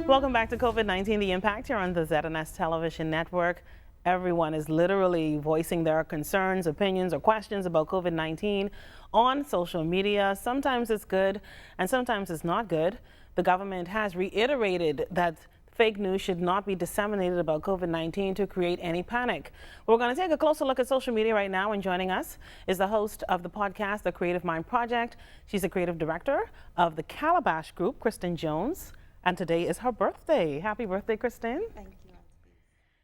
Welcome back to COVID-19, The Impact here on the ZNS Television Network. Everyone is literally voicing their concerns, opinions, or questions about COVID-19 on social media. Sometimes it's good and sometimes it's not good. The government has reiterated that fake news should not be disseminated about COVID-19 to create any panic. We're going to take a closer look at social media right now, and joining us is the host of the podcast, The Creative Mind Project. She's the creative director of the Calabash group, Tcg Jones. And today is her birthday. Happy birthday, Kristen. Thank you.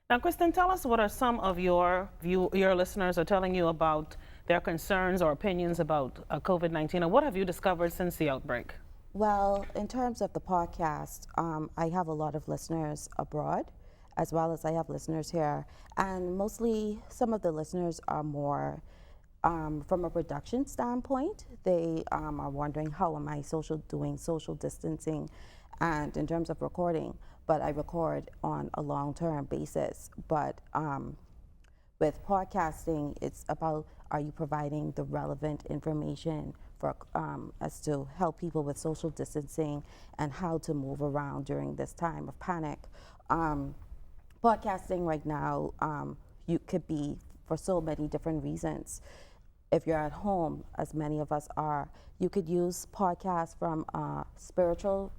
Now, Kristen, tell us what are some of your listeners are telling you about their concerns or opinions about COVID-19, and what have you discovered since the outbreak? Well, in terms of the podcast, I have a lot of listeners abroad, as well as I have listeners here. And mostly some of the listeners are more from a production standpoint. They are wondering, how am I doing social distancing? And in terms of recording, but I record on a long-term basis. But with podcasting, it's about, are you providing the relevant information for as to help people with social distancing and how to move around during this time of panic. Podcasting right now, you could be for so many different reasons. If you're at home, as many of us are, you could use podcasts from a spiritual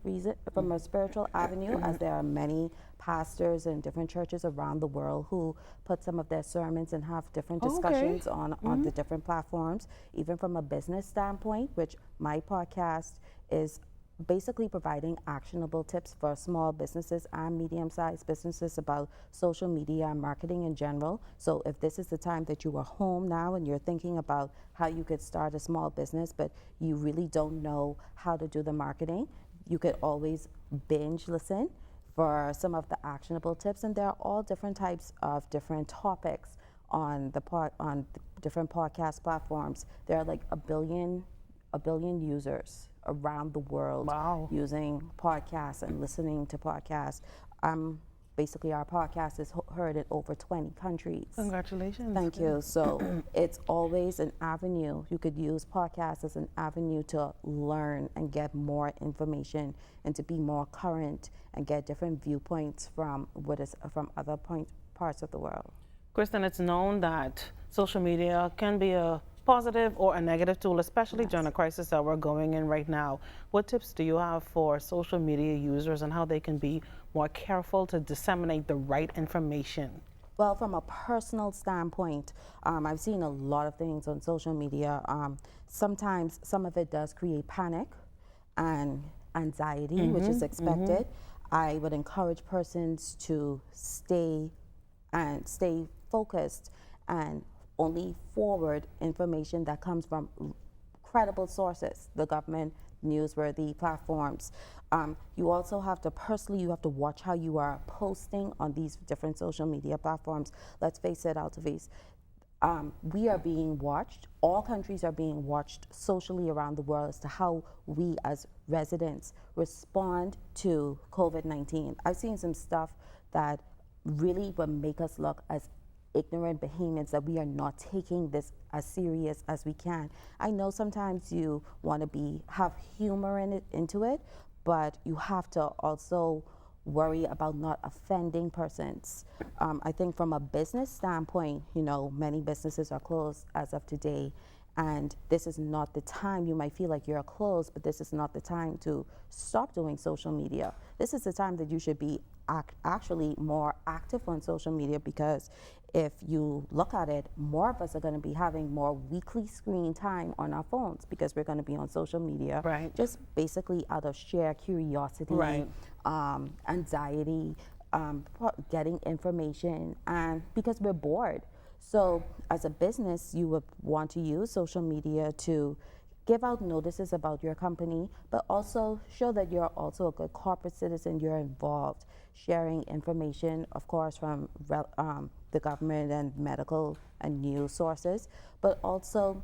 avenue, as there are many pastors in different churches around the world who put some of their sermons and have different discussions on the different platforms. Even from a business standpoint, which my podcast is basically providing actionable tips for small businesses and medium-sized businesses about social media and marketing in general. So if this is the time that you are home now and you're thinking about how you could start a small business, but you really don't know how to do the marketing, you could always binge listen for some of the actionable tips. And there are all different types of different topics on different podcast platforms. There are like a billion users around the world using podcasts and listening to podcasts. Basically, our podcast is heard in over 20 countries. Congratulations. Thank you. So it's always an avenue. You could use podcasts as an avenue to learn and get more information and to be more current and get different viewpoints from from other parts of the world. Kristen, it's known that social media can be a positive or a negative tool, especially during a crisis that we're going in right now. What tips do you have for social media users and how they can be more careful to disseminate the right information? Well, from a personal standpoint, I've seen a lot of things on social media. Sometimes some of it does create panic and anxiety, which is expected. I would encourage persons to stay focused and only forward information that comes from credible sources, the government, newsworthy platforms. You also have to watch how you are posting on these different social media platforms. Let's face it, Altavis, we are being watched. All countries are being watched socially around the world as to how we as residents respond to COVID-19. I've seen some stuff that really would make us look as ignorant behemoths, that we are not taking this as serious as we can. I know sometimes you want to have humor into it, but you have to also worry about not offending persons. I think from a business standpoint, many businesses are closed as of today, and this is not the time. You might feel like you're closed, but this is not the time to stop doing social media. This is the time that you should be actually more active on social media, because if you look at it, more of us are going to be having more weekly screen time on our phones because we're going to be on social media, just basically out of sheer curiosity, anxiety, getting information, and because we're bored. So as a business, you would want to use social media to give out notices about your company, but also show that you're also a good corporate citizen. You're involved, sharing information, of course, from the government and medical and news sources, but also,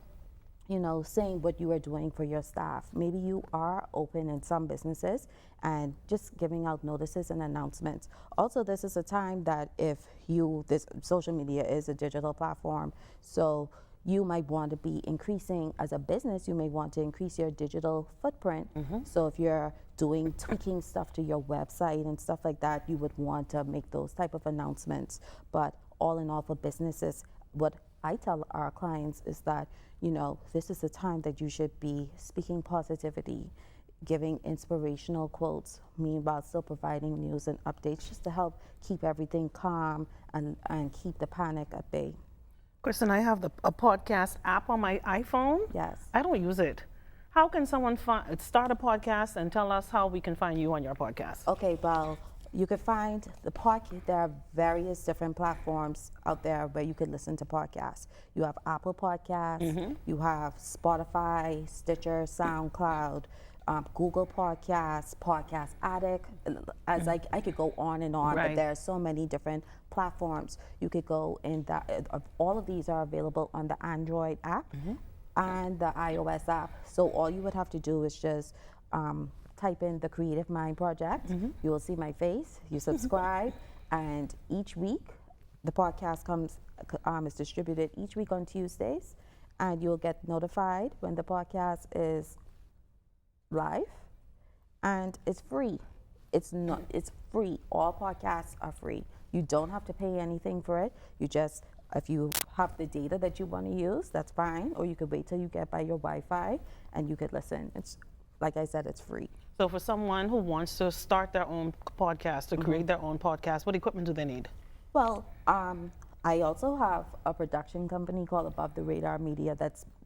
saying what you are doing for your staff. Maybe you are open in some businesses and just giving out notices and announcements. Also, this is a time that this social media is a digital platform, so you might want to be increasing, as a business, you may want to increase your digital footprint. So if you're doing tweaking stuff to your website and stuff like that, you would want to make those type of announcements. But all in all, for businesses, what I tell our clients is that, this is the time that you should be speaking positivity, giving inspirational quotes, meanwhile still providing news and updates just to help keep everything calm and keep the panic at bay. Kristen, I have a podcast app on my iPhone. Yes. I don't use it. How can someone start a podcast and tell us how we can find you on your podcast? Okay, well, you can find the podcast. There are various different platforms out there where you can listen to podcasts. You have Apple Podcasts, you have Spotify, Stitcher, SoundCloud, Google Podcasts, Podcast Addict. As I could go on and on, but there are so many different platforms. You could go in that. All of these are available on the Android app and the iOS app. So all you would have to do is just type in the Creative Mind Project. You will see my face. You subscribe, and each week the podcast is distributed each week on Tuesdays, and you'll get notified when the podcast is live, and it's free. It's free. All podcasts are free. You don't have to pay anything for it. If you have the data that you want to use, that's fine, or you could wait till you get by your Wi-Fi and you could listen. It's, like I said, it's free. So for someone who wants to start their own podcast, to create their own podcast, what equipment do they need? Well, I also have a production company called Above the Radar Media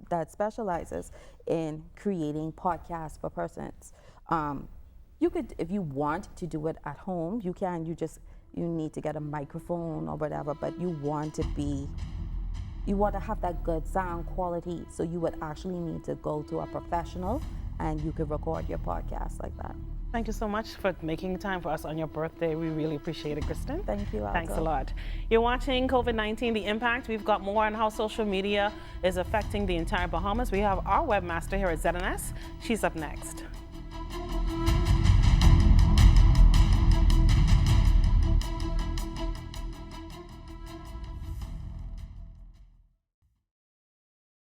that specializes in creating podcasts for persons. You could, if you want to do it at home, you can. You need to get a microphone or whatever, but you want to have that good sound quality. So you would actually need to go to a professional, and you could record your podcast like that. Thank you so much for making time for us on your birthday. We really appreciate it, Kristen. Thank you, Alco. Thanks a lot. You're watching COVID-19, The Impact. We've got more on how social media is affecting the entire Bahamas. We have our webmaster here at ZNS. She's up next.